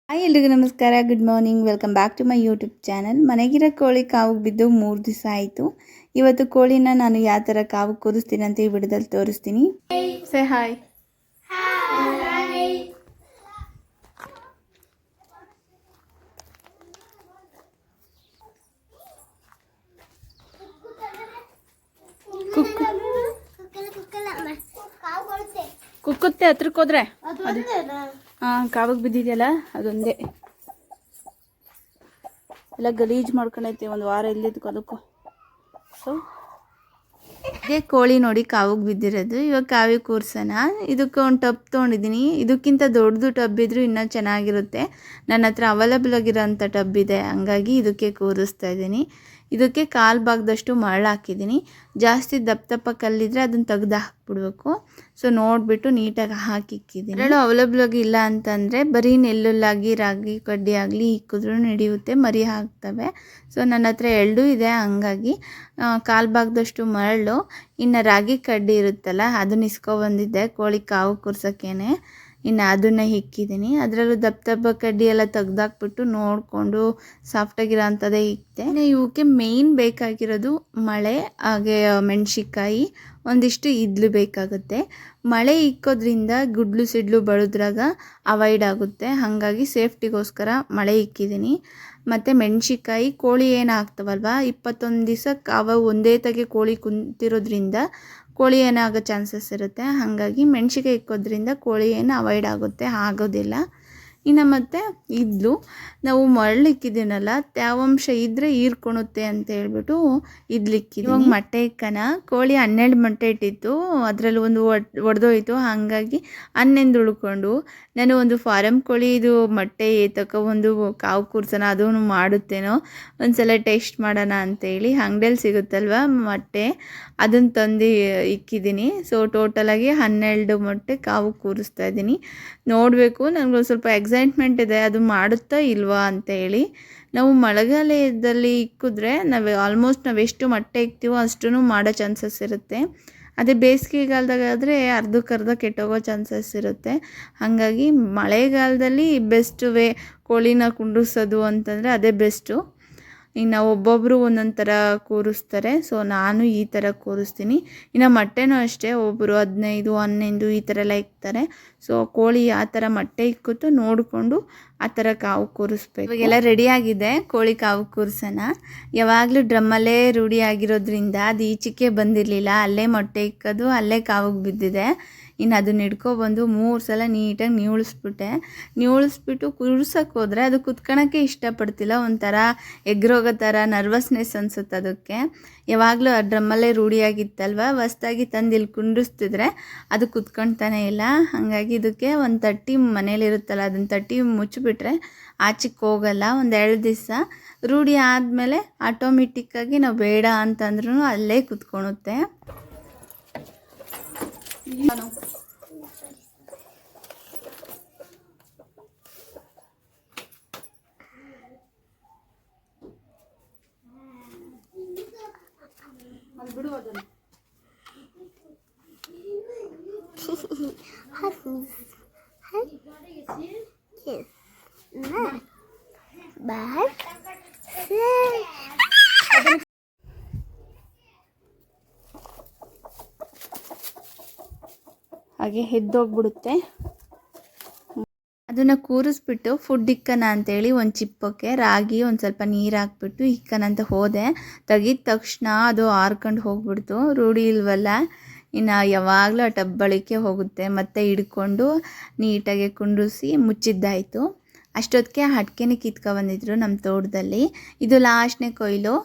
Hi ಎಲ್ರಿಗೂ ನಮಸ್ಕಾರ, good morning, welcome back to my YouTube channel. ಮನೆಗಿರೋ ಕೋಳಿ ಕಾವಿಗೆ ಬಿದ್ದು 3 ದಿವಸ ಆಯಿತು. ಇವತ್ತು ಕೋಳಿನ ನಾನು ಯಾವ ಥರ ಕಾವು ಕೂರಿಸ್ತೀನಿ ಅಂತ ಈ ವಿಡಿಯೋದಲ್ಲಿ ತೋರಿಸ್ತೀನಿ. Say hi. ಕುಕ್ಕುತ್ತೆ ಹತ್ರಕ್ಕೆ ಹೋದ್ರೆ ಕಾವಿಗೆ ಬಿದ್ದಿದೆಯಲ್ಲ ಅದೊಂದೇ ಎಲ್ಲ ಗಲೀಜು ಮಾಡ್ಕೊಂಡೈತೆ. ಒಂದು ವಾರ ಇಲ್ಲಿದ್ದಕ್ಕೆ ಅದಕ್ಕೂ. ಸೊ ಇದೇ ಕೋಳಿ ನೋಡಿ ಕಾವಿಗೆ ಬಿದ್ದಿರೋದು. ಇವಾಗ ಕಾವಿಗೆ ಕೂರ್ಸೋಣ. ಇದಕ್ಕೆ ಒಂದು ಟಬ್ ತೊಗೊಂಡಿದ್ದೀನಿ. ಇದಕ್ಕಿಂತ ದೊಡ್ಡದು ಟಬ್ ಇದ್ರೂ ಇನ್ನೂ ಚೆನ್ನಾಗಿರುತ್ತೆ. ನನ್ನ ಹತ್ರ ಅವೈಲೇಬಲ್ ಆಗಿರೋಂಥ ಟಬ್ ಇದೆ, ಹಂಗಾಗಿ ಇದಕ್ಕೆ ಕೂರಿಸ್ತಾ ಇದ್ದೀನಿ. ಇದಕ್ಕೆ ಕಾಲು ಭಾಗದಷ್ಟು ಮರಳು ಹಾಕಿದ್ದೀನಿ. ಜಾಸ್ತಿ ದಪ್ಪ ಕಲ್ಲಿದ್ರೆ ಅದನ್ನು ತೆಗ್ದು ಹಾಕ್ಬಿಡ್ಬೇಕು. ಸೊ ನೋಡಿಬಿಟ್ಟು ನೀಟಾಗಿ ಹಾಕಿಕ್ಕಿದ್ದೀನಿ. ಮರಳು ಅವೈಲೇಬಲ್ ಆಗಿ ಇಲ್ಲ ಅಂತಂದರೆ ಬರೀ ನೆಲ್ಲುಲ್ಲಾಗಿ ರಾಗಿ ಕಡ್ಡಿ ಆಗಲಿ ಇಕ್ಕಿದ್ರೂ ನಡೆಯುತ್ತೆ, ಮರಿ ಹಾಕ್ತವೆ. ಸೊ ನನ್ನ ಹತ್ರ 2 ಇದೆ, ಹಂಗಾಗಿ ಕಾಲು ಭಾಗದಷ್ಟು ಮರಳು, ಇನ್ನು ರಾಗಿ ಕಡ್ಡಿ ಇರುತ್ತಲ್ಲ ಅದನ್ನ ಇಸ್ಕೊಬಂದಿದ್ದೆ ಕೋಳಿ ಕಾವು ಕೂರ್ಸೋಕ್ಕೇನೆ. ಇನ್ನು ಅದನ್ನು ಇಕ್ಕಿದ್ದೀನಿ. ಅದರಲ್ಲೂ ದಪ್ಪ ಕಡ್ಡಿ ಎಲ್ಲ ತೆಗ್ದಾಕ್ಬಿಟ್ಟು ನೋಡಿಕೊಂಡು ಸಾಫ್ಟಾಗಿರೋ ಅಂಥದ್ದೇ ಇಕ್ತೆ. ಇವಕ್ಕೆ ಮೇಯ್ನ್ ಬೇಕಾಗಿರೋದು ಮಳೆ, ಹಾಗೆ ಮೆಣಸಿನ್ಕಾಯಿ, ಒಂದಿಷ್ಟು ಇದ್ಲು ಬೇಕಾಗುತ್ತೆ. ಮಳೆ ಇಕ್ಕೋದ್ರಿಂದ ಗುಡ್ಲು ಸಿಡ್ಲು ಬಳಿದ್ರಾಗ ಅವಾಯ್ಡ್ ಆಗುತ್ತೆ, ಹಾಗಾಗಿ ಸೇಫ್ಟಿಗೋಸ್ಕರ ಮಳೆ ಇಕ್ಕಿದ್ದೀನಿ. ಮತ್ತು ಮೆಣಸಿನ್ಕಾಯಿ, ಕೋಳಿ ಏನು ಹಾಕ್ತವಲ್ವ 21 ದಿವಸಕ್ಕೆ ಅವ ಒಂದೇ ತಗೆ ಕೋಳಿ ಕುಂತಿರೋದ್ರಿಂದ ಕೋಳಿ ಏನಾಗೋ ಚಾನ್ಸಸ್ ಇರುತ್ತೆ. ಹಾಗಾಗಿ ಮೆಣಸಿನ್ಕಾಯಿ ಇಕ್ಕೋದ್ರಿಂದ ಕೋಳಿ ಏನು ಅವಾಯ್ಡ್ ಆಗೋದಿಲ್ಲ. ಇನ್ನು ಮತ್ತು ಇದ್ಲು ನಾವು ಮರಳು ಇಕ್ಕಿದ್ದೀನಲ್ಲ, ತೇವಾಂಶ ಇದ್ದರೆ ಹೀರ್ಕೊಳುತ್ತೆ ಅಂತ ಹೇಳ್ಬಿಟ್ಟು ಇದ್ಲಿಕ್ಕಿದ್ವಿ. ಇವಾಗ ಮೊಟ್ಟೆ ಇಕ್ಕನ ಕೋಳಿ 12 ಮೊಟ್ಟೆ ಇಟ್ಟಿತ್ತು, ಅದರಲ್ಲಿ ಒಂದು ಒಡೆದೋಯ್ತು. ಹಾಗಾಗಿ 11 ಉಳ್ಕೊಂಡು ನಾನು ಒಂದು ಫಾರಮ್ ಕೋಳಿ ಇದು ಮೊಟ್ಟೆ ಏತಕ್ಕ ಒಂದು ಕಾವು ಕೂರ್ಸೋಣ, ಅದೂ ಮಾಡುತ್ತೇನೋ ಒಂದ್ಸಲ ಟೇಸ್ಟ್ ಮಾಡೋಣ ಅಂತೇಳಿ ಅಂಗಡಿಯಲ್ಲಿ ಸಿಗುತ್ತಲ್ವ ಮೊಟ್ಟೆ, ಅದನ್ನು ತಂದು ಇಕ್ಕಿದ್ದೀನಿ. ಸೊ ಟೋಟಲಾಗಿ 12 ಮೊಟ್ಟೆ ಕಾವು ಕೂರಿಸ್ತಾ ಇದ್ದೀನಿ. ನೋಡಬೇಕು, ನನಗೊಂದು ಸ್ವಲ್ಪ ಎಕ್ಸೈಟ್ಮೆಂಟ್ ಇದೆ, ಅದು ಮಾಡುತ್ತಾ ಇಲ್ವಾ ಅಂತೇಳಿ. ನಾವು ಮಳೆಗಾಲದಲ್ಲಿ ಇಕ್ಕಿದ್ರೆ ಆಲ್ಮೋಸ್ಟ್ ನಾವು ಎಷ್ಟು ಮೊಟ್ಟೆ ಇಕ್ತೀವೋ ಅಷ್ಟೂ ಮಾಡೋ ಚಾನ್ಸಸ್ ಇರುತ್ತೆ. ಅದೇ ಬೇಸಿಗೆಗಾಲದಾಗಾದರೆ ಅರ್ಧಕ್ಕರ್ಧ ಕೆಟ್ಟೋಗೋ ಚಾನ್ಸಸ್ ಇರುತ್ತೆ. ಹಾಗಾಗಿ ಮಳೆಗಾಲದಲ್ಲಿ ಬೆಸ್ಟ್ ವೇ ಕೋಳಿನ ಕುಂಡ್ರಿಸೋದು ಅಂತಂದರೆ ಅದೇ ಬೆಸ್ಟು. ಇನ್ನು ಒಬ್ಬೊಬ್ಬರು ಒಂದೊಂದು ಥರ ಕೂರಿಸ್ತಾರೆ. ಸೊ ನಾನು ಈ ಥರ ಕೂರಿಸ್ತೀನಿ. ಇನ್ನು ಮೊಟ್ಟೆನೂ ಅಷ್ಟೇ, ಒಬ್ಬರು 15, 11 ಈ ಥರ ಎಲ್ಲ ಇಕ್ತಾರೆ. ಸೊ ಕೋಳಿ ಆ ಥರ ಮೊಟ್ಟೆ ಇಕ್ಕುತ್ತೋ ನೋಡಿಕೊಂಡು ಆ ಥರ ಕಾವು ಕೂರಿಸ್ಬೇಕು. ಇವಾಗೆಲ್ಲ ರೆಡಿಯಾಗಿದೆ ಕೋಳಿ ಕಾವು ಕೂರ್ಸೋಣ. ಯಾವಾಗಲೂ ಡ್ರಮ್ಮಲ್ಲೇ ರೂಢಿ ಆಗಿರೋದ್ರಿಂದ ಅದು ಈಚೆಗೆ ಬಂದಿರಲಿಲ್ಲ. ಅಲ್ಲೇ ಮೊಟ್ಟೆ ಇಕ್ಕೋದು, ಅಲ್ಲೇ ಕಾವಿಗೆ ಬಿದ್ದಿದೆ. ಇನ್ನು ಅದನ್ನ ಹಿಡ್ಕೊಬಂದು 3 ಸಲ ನೀಟಾಗಿ ನೀವಳಿಸ್ಬಿಟ್ಟು ಕೂರ್ಸೋಕ್ಕೆ ಹೋದರೆ ಅದು ಕುತ್ಕೊಳ್ಳೋಕ್ಕೆ ಇಷ್ಟಪಡ್ತಿಲ್ಲ. ಒಂಥರ ಎಗ್ರೋಗೋ ಥರ ನರ್ವಸ್ನೆಸ್ ಅನಿಸುತ್ತೆ ಅದಕ್ಕೆ. ಯಾವಾಗಲೂ ಆ ಡ್ರಮ್ಮಲ್ಲೇ ರೂಢಿಯಾಗಿತ್ತಲ್ವ, ಹೊಸ್ದಾಗಿ ತಂದು ಇಲ್ಲಿ ಕುಂಡಿಸ್ತಿದ್ರೆ ಅದು ಕುತ್ಕೊಳ್ತಾನೆ ಇಲ್ಲ. ಹಾಗಾಗಿ ಇದಕ್ಕೆ ಒಂದು ತಟ್ಟಿ ಮನೇಲಿರುತ್ತಲ್ಲ ಅದನ್ನು ತಟ್ಟಿ ಮುಚ್ಚಿಬಿಟ್ರೆ ಆಚೆಗೆ ಹೋಗಲ್ಲ. ಒಂದು 2 ದಿವಸ ರೂಢಿ ಆದಮೇಲೆ ಆಟೋಮೆಟಿಕ್ಕಾಗಿ ನಾವು ಬೇಡ ಅಂತಂದ್ರೂ ಅಲ್ಲೇ ಕುತ್ಕೊಳುತ್ತೆ. ಬಿಡು ಅದನ್ನು. ಹಾಗೆ ಎದ್ದೋಗ್ಬಿಡುತ್ತೆ. ಅದನ್ನು ಕೂರಿಸ್ಬಿಟ್ಟು ಫುಡ್ ಇಕ್ಕನ ಅಂತೇಳಿ ಒಂದು ಚಿಪ್ಪಕ್ಕೆ ರಾಗಿ ಒಂದು ಸ್ವಲ್ಪ ನೀರು ಹಾಕ್ಬಿಟ್ಟು ಇಕ್ಕನಂತ ಹೋದೆ. ತೆಗಿದ ತಕ್ಷಣ ಅದು ಆರ್ಕೊಂಡು ಹೋಗ್ಬಿಡ್ತು, ರೂಢಿ ಇಲ್ವಲ್ಲ. ಇನ್ನು ಯಾವಾಗಲೂ ಆ ಟಬ್ ಬಳಿಕೆ ಹೋಗುತ್ತೆ. ಮತ್ತೆ ಹಿಡ್ಕೊಂಡು ನೀಟಾಗಿ ಕುಂಡ್ರಿಸಿ ಮುಚ್ಚಿದ್ದಾಯಿತು. ಅಷ್ಟೊತ್ತಿಗೆ ಅಡಿಕೆನೇ ಕಿತ್ಕೊಬಂದಿದ್ರು ನಮ್ಮ ತೋಟದಲ್ಲಿ. ಇದು ಲಾಸ್ಟ್ನೇ ಕೊಯ್ಲು.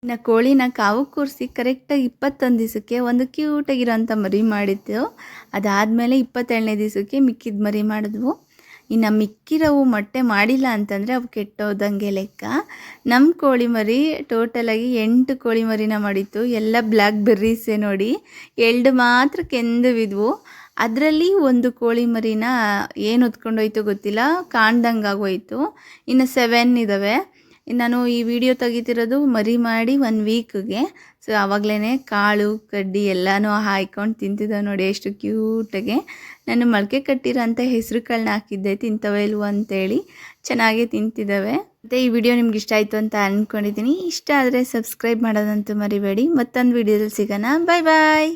ಇನ್ನು ಕೋಳಿನ ಕಾವು ಕೂರಿಸಿ ಕರೆಕ್ಟಾಗಿ 21 ದಿವಸಕ್ಕೆ ಒಂದು ಕ್ಯೂಟಾಗಿರೋಂಥ ಮರಿ ಮಾಡಿತ್ತು. ಅದಾದಮೇಲೆ 27ನೇ ದಿವಸಕ್ಕೆ ಮಿಕ್ಕಿದ ಮರಿ ಮಾಡಿದ್ವು. ಇನ್ನು ಮಿಕ್ಕಿರೋವು ಮೊಟ್ಟೆ ಮಾಡಿಲ್ಲ ಅಂತಂದರೆ ಅವು ಕೆಟ್ಟೋದಂಗೆ ಲೆಕ್ಕ. ನಮ್ಮ ಕೋಳಿ ಮರಿ ಟೋಟಲಾಗಿ 8 ಕೋಳಿ ಮರಿನ ಮಾಡಿತ್ತು. ಎಲ್ಲ ಬ್ಲ್ಯಾಕ್ ಬೆರ್ರೀಸೇ ನೋಡಿ, 2 ಮಾತ್ರ ಕೆಂದುವಿದ್ವು. ಅದರಲ್ಲಿ ಒಂದು ಕೋಳಿ ಮರಿನ ಏನು ಹೊತ್ಕೊಂಡೋಯ್ತು ಗೊತ್ತಿಲ್ಲ, ಕಾಣ್ದಂಗೆ ಆಗೋಯ್ತು. ಇನ್ನು 7 ಇದ್ದಾವೆ. ನಾನು ಈ ವಿಡಿಯೋ ತೆಗಿತಿರೋದು ಮರಿ ಮಾಡಿ 1 ವೀಕ್ಗೆ. ಸೊ ಆವಾಗಲೇ ಕಾಳು ಕಡ್ಡಿ ಎಲ್ಲನೂ ಹಾಯ್ಕೊಂಡು ತಿಂತಿದ್ದಾವೆ ನೋಡಿ, ಎಷ್ಟು ಕ್ಯೂಟಾಗೆ. ನಾನು ಮೊಳಕೆ ಕಟ್ಟಿರೋಂಥ ಹೆಸರು ಕಾಳನ್ನ ಹಾಕಿದ್ದೆ, ತಿಂತವೆ ಇಲ್ವೋ ಅಂತೇಳಿ. ಚೆನ್ನಾಗೇ ತಿಂತಿದ್ದಾವೆ. ಮತ್ತು ಈ ವಿಡಿಯೋ ನಿಮ್ಗೆ ಇಷ್ಟ ಆಯಿತು ಅಂತ ಅಂದ್ಕೊಂಡಿದ್ದೀನಿ. ಇಷ್ಟ ಆದರೆ ಸಬ್ಸ್ಕ್ರೈಬ್ ಮಾಡೋದಂತೂ ಮರಿಬೇಡಿ. ಮತ್ತೊಂದು ವಿಡಿಯೋದಲ್ಲಿ ಸಿಗೋಣ. ಬಾಯ್ ಬಾಯ್.